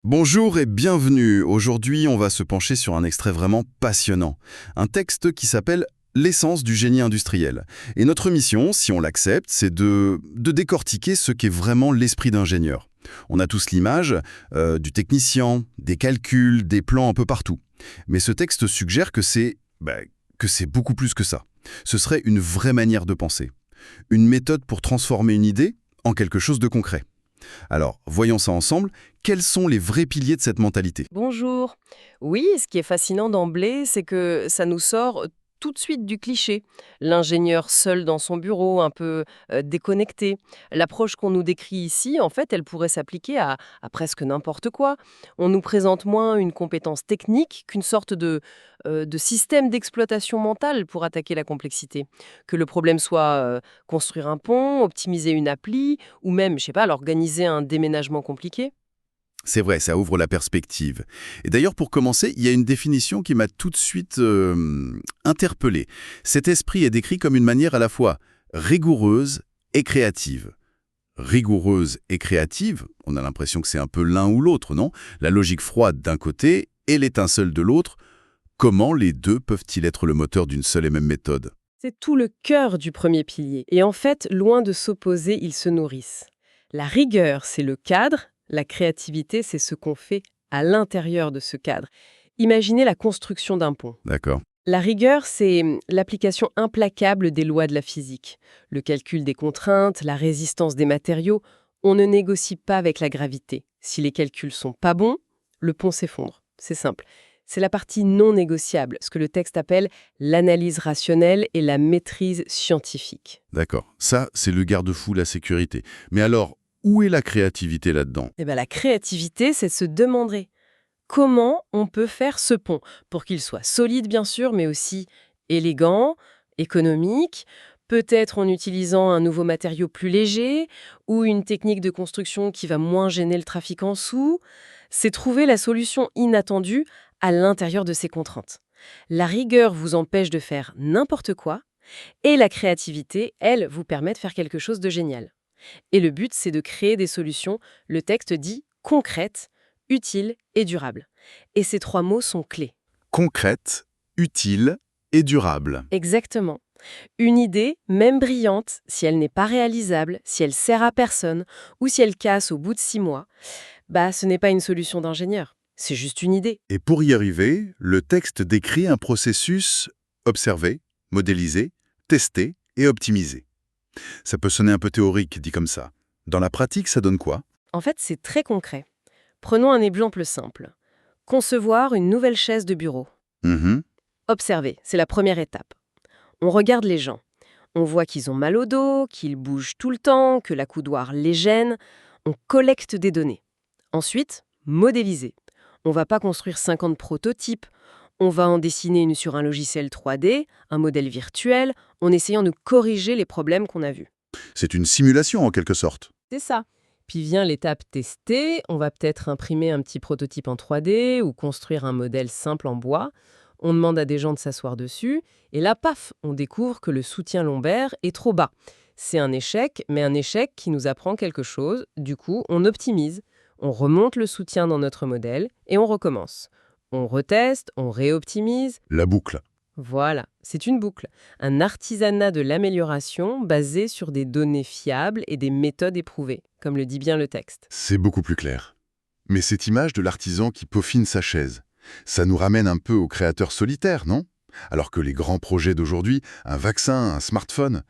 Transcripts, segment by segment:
Bonjour et bienvenue. Aujourd'hui, on va se pencher sur un extrait vraiment passionnant. Un texte qui s'appelle L'essence du génie industriel. Et notre mission, si on l'accepte, c'est de décortiquer ce qu'est vraiment l'esprit d'ingénieur. On a tous l'image du technicien, des calculs, des plans un peu partout. Mais ce texte suggère que c'est beaucoup plus que ça. Ce serait une vraie manière de penser. Une méthode pour transformer une idée en quelque chose de concret. Alors, voyons ça ensemble. Quels sont les vrais piliers de cette mentalité? Bonjour. Oui, ce qui est fascinant d'emblée, c'est que ça nous sort tout de suite du cliché. L'ingénieur seul dans son bureau, un peu déconnecté. L'approche qu'on nous décrit ici, en fait, elle pourrait s'appliquer à presque n'importe quoi. On nous présente moins une compétence technique qu'une sorte de système d'exploitation mentale pour attaquer la complexité. Que le problème soit construire un pont, optimiser une appli, ou même, je sais pas, organiser un déménagement compliqué. C'est vrai, ça ouvre la perspective. Et d'ailleurs, pour commencer, il y a une définition qui m'a tout de suite interpellé. Cet esprit est décrit comme une manière à la fois rigoureuse et créative. Rigoureuse et créative, on a l'impression que c'est un peu l'un ou l'autre, non? La logique froide d'un côté et l'étincelle de l'autre. Comment les deux peuvent-ils être le moteur d'une seule et même méthode? C'est tout le cœur du premier pilier. Et en fait, loin de s'opposer, ils se nourrissent. La rigueur, c'est le cadre. La créativité, c'est ce qu'on fait à l'intérieur de ce cadre. Imaginez la construction d'un pont. D'accord. La rigueur, c'est l'application implacable des lois de la physique. Le calcul des contraintes, la résistance des matériaux. On ne négocie pas avec la gravité. Si les calculs sont pas bons, le pont s'effondre. C'est simple. C'est la partie non négociable, ce que le texte appelle l'analyse rationnelle et la maîtrise scientifique. D'accord. Ça, c'est le garde-fou, la sécurité. Mais alors, où est la créativité là-dedans? Eh bien, la créativité, c'est de se demander comment on peut faire ce pont pour qu'il soit solide, bien sûr, mais aussi élégant, économique, peut-être en utilisant un nouveau matériau plus léger ou une technique de construction qui va moins gêner le trafic en dessous. C'est trouver la solution inattendue à l'intérieur de ces contraintes. La rigueur vous empêche de faire n'importe quoi et la créativité, elle, vous permet de faire quelque chose de génial. Et le but, c'est de créer des solutions, le texte dit concrètes, utiles et durables. Et ces trois mots sont clés. Concrète, utile et durable. Exactement. Une idée, même brillante, si elle n'est pas réalisable, si elle sert à personne, ou si elle casse au bout de 6 mois, ce n'est pas une solution d'ingénieur. C'est juste une idée. Et pour y arriver, le texte décrit un processus observé, modélisé, testé et optimisé. Ça peut sonner un peu théorique, dit comme ça. Dans la pratique, ça donne quoi? En fait, c'est très concret. Prenons un exemple simple. Concevoir une nouvelle chaise de bureau. Mhm. Observer, c'est la première étape. On regarde les gens. On voit qu'ils ont mal au dos, qu'ils bougent tout le temps, que la coudoir les gêne. On collecte des données. Ensuite, modéliser. On va pas construire 50 prototypes. On va en dessiner une sur un logiciel 3D, un modèle virtuel, en essayant de corriger les problèmes qu'on a vus. C'est une simulation en quelque sorte. C'est ça. Puis vient l'étape tester. On va peut-être imprimer un petit prototype en 3D ou construire un modèle simple en bois. On demande à des gens de s'asseoir dessus. Et là, paf, on découvre que le soutien lombaire est trop bas. C'est un échec, mais un échec qui nous apprend quelque chose. Du coup, on optimise. On remonte le soutien dans notre modèle et on recommence. On reteste, on réoptimise. La boucle. Voilà, c'est une boucle. Un artisanat de l'amélioration basé sur des données fiables et des méthodes éprouvées, comme le dit bien le texte. C'est beaucoup plus clair. Mais cette image de l'artisan qui peaufine sa chaise, ça nous ramène un peu au créateur solitaire, non? Alors que les grands projets d'aujourd'hui, un vaccin, un smartphone,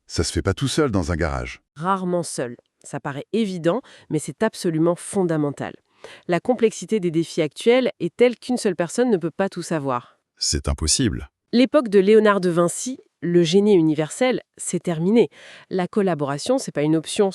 ça se fait pas tout seul dans un garage. Rarement seul. Ça paraît évident, mais c'est absolument fondamental. La complexité des défis actuels est telle qu'une seule personne ne peut pas tout savoir. C'est impossible. L'époque de Léonard de Vinci, le génie universel, c'est terminé. La collaboration, c'est pas une option,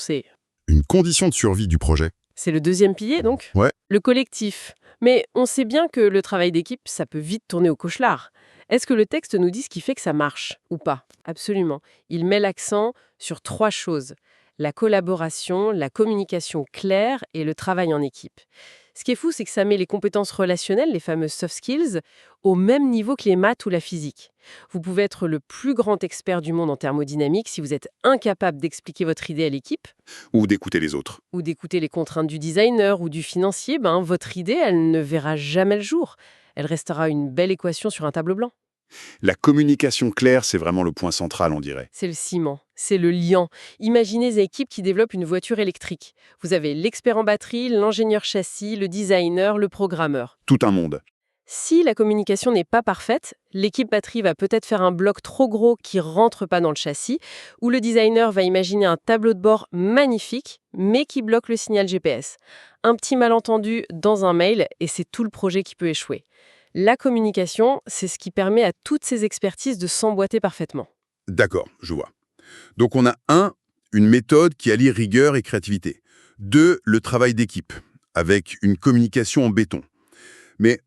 Une condition de survie du projet. c'est le deuxième pilier donc. Ouais. Le collectif. Mais on sait bien que le travail d'équipe, ça peut vite tourner au cauchemar. Est-ce que le texte nous dit ce qui fait que ça marche ou pas? Absolument. Il met l'accent sur 3 choses. La collaboration, la communication claire et le travail en équipe. Ce qui est fou, c'est que ça met les compétences relationnelles, les fameuses soft skills, au même niveau que les maths ou la physique. Vous pouvez être le plus grand expert du monde en thermodynamique si vous êtes incapable d'expliquer votre idée à l'équipe Ou d'écouter les autres. ou d'écouter les contraintes du designer ou du financier, votre idée, elle ne verra jamais le jour. Elle restera une belle équation sur un tableau blanc. La communication claire, c'est vraiment le point central, on dirait. C'est le ciment, c'est le liant. Imaginez des équipes qui développent une voiture électrique. Vous avez l'expert en batterie, l'ingénieur châssis, le designer, le programmeur. Tout un monde. Si la communication n'est pas parfaite, l'équipe batterie va peut-être faire un bloc trop gros qui rentre pas dans le châssis, ou le designer va imaginer un tableau de bord magnifique, mais qui bloque le signal GPS. Un petit malentendu dans un mail, et c'est tout le projet qui peut échouer. La communication, c'est ce qui permet à toutes ces expertises de s'emboîter parfaitement. D'accord, je vois. Donc on a une méthode qui allie rigueur et créativité. 2, le travail d'équipe, avec une communication en béton. Mais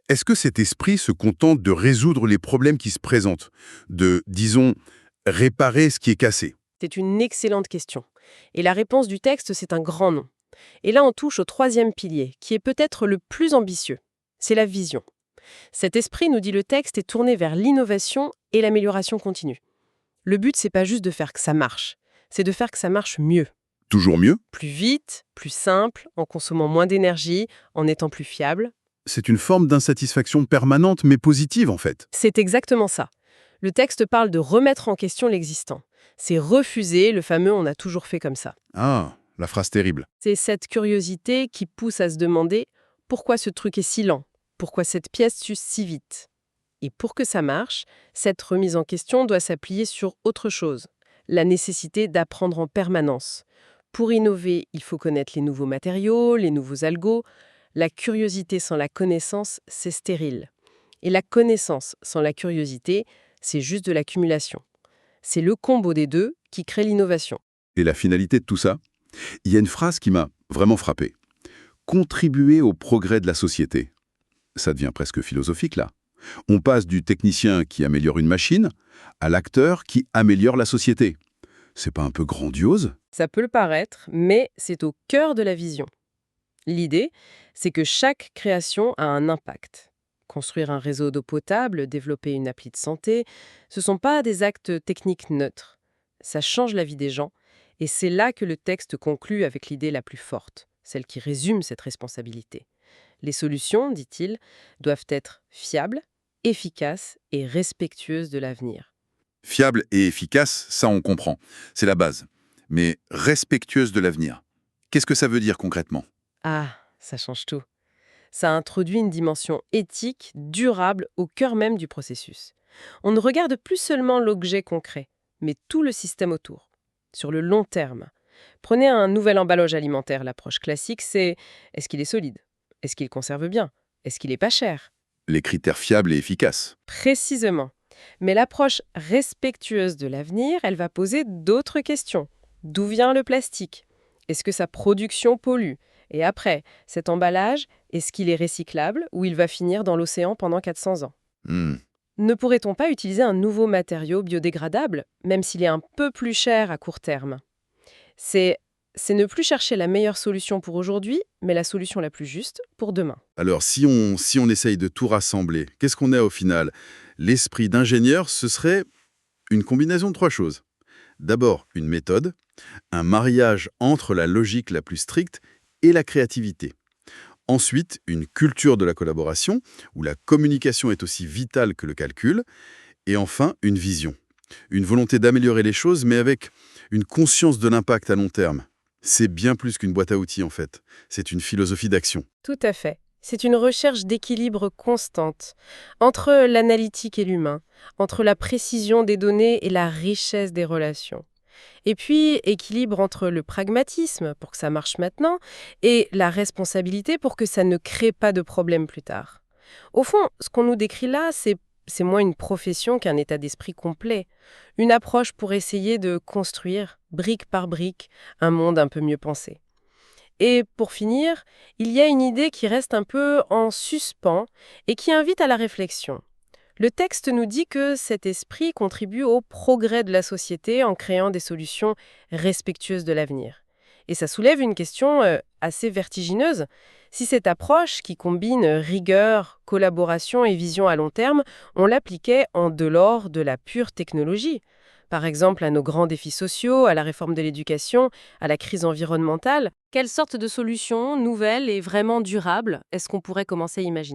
est-ce que cet esprit se contente de résoudre les problèmes qui se présentent, de, disons, réparer ce qui est cassé? C'est une excellente question. Et la réponse du texte, c'est un grand non. Et là, on touche au troisième pilier, qui est peut-être le plus ambitieux. C'est la vision. Cet esprit, nous dit le texte, est tourné vers l'innovation et l'amélioration continue. Le but, c'est pas juste de faire que ça marche, c'est de faire que ça marche mieux. Toujours mieux? Plus vite, plus simple, en consommant moins d'énergie, en étant plus fiable. C'est une forme d'insatisfaction permanente mais positive en fait. C'est exactement ça. Le texte parle de remettre en question l'existant. C'est refuser le fameux « on a toujours fait comme ça ». Ah, la phrase terrible. C'est cette curiosité qui pousse à se demander pourquoi ce truc est si lent, pourquoi cette pièce s'use si vite. Et pour que ça marche, cette remise en question doit s'appuyer sur autre chose, la nécessité d'apprendre en permanence. Pour innover, il faut connaître les nouveaux matériaux, les nouveaux algos. La curiosité sans la connaissance, c'est stérile. Et la connaissance sans la curiosité, c'est juste de l'accumulation. C'est le combo des deux qui crée l'innovation. Et la finalité de tout ça? Il y a une phrase qui m'a vraiment frappé. Contribuer au progrès de la société. Ça devient presque philosophique là. On passe du technicien qui améliore une machine à l'acteur qui améliore la société. C'est pas un peu grandiose? Ça peut le paraître, mais c'est au cœur de la vision. L'idée, c'est que chaque création a un impact. Construire un réseau d'eau potable, développer une appli de santé, ce ne sont pas des actes techniques neutres. Ça change la vie des gens, et c'est là que le texte conclut avec l'idée la plus forte, celle qui résume cette responsabilité. Les solutions, dit-il, doivent être fiables, efficaces et respectueuses de l'avenir. Fiable et efficace, ça on comprend. C'est la base. Mais respectueuse de l'avenir. Qu'est-ce que ça veut dire concrètement? Ah, ça change tout. Ça introduit une dimension éthique, durable, au cœur même du processus. On ne regarde plus seulement l'objet concret, mais tout le système autour, sur le long terme. Prenez un nouvel emballage alimentaire. L'approche classique, c'est est-ce qu'il est solide? Est-ce qu'il conserve bien? Est-ce qu'il n'est pas cher? Les critères fiables et efficaces. Précisément. Mais l'approche respectueuse de l'avenir, elle va poser d'autres questions. D'où vient le plastique? Est-ce que sa production pollue? Et après, cet emballage, est-ce qu'il est recyclable ou il va finir dans l'océan pendant 400 ans? Ne pourrait-on pas utiliser un nouveau matériau biodégradable, même s'il est un peu plus cher à court terme? C'est ne plus chercher la meilleure solution pour aujourd'hui, mais la solution la plus juste pour demain. Alors, si on essaye de tout rassembler, qu'est-ce qu'on a au final? L'esprit d'ingénieur, ce serait une combinaison de 3 choses. D'abord, une méthode, un mariage entre la logique la plus stricte et la créativité. Ensuite, une culture de la collaboration, où la communication est aussi vitale que le calcul. Et enfin, une vision. Une volonté d'améliorer les choses, mais avec une conscience de l'impact à long terme. C'est bien plus qu'une boîte à outils, en fait. C'est une philosophie d'action. Tout à fait. C'est une recherche d'équilibre constante entre l'analytique et l'humain, entre la précision des données et la richesse des relations. Et puis, équilibre entre le pragmatisme, pour que ça marche maintenant, et la responsabilité pour que ça ne crée pas de problème plus tard. Au fond, ce qu'on nous décrit là, c'est moins une profession qu'un état d'esprit complet. Une approche pour essayer de construire, brique par brique, un monde un peu mieux pensé. Et pour finir, il y a une idée qui reste un peu en suspens et qui invite à la réflexion. Le texte nous dit que cet esprit contribue au progrès de la société en créant des solutions respectueuses de l'avenir. Et ça soulève une question assez vertigineuse. Si cette approche, qui combine rigueur, collaboration et vision à long terme, on l'appliquait en dehors de la pure technologie, par exemple à nos grands défis sociaux, à la réforme de l'éducation, à la crise environnementale, quelle sorte de solutions nouvelles et vraiment durables est-ce qu'on pourrait commencer à imaginer?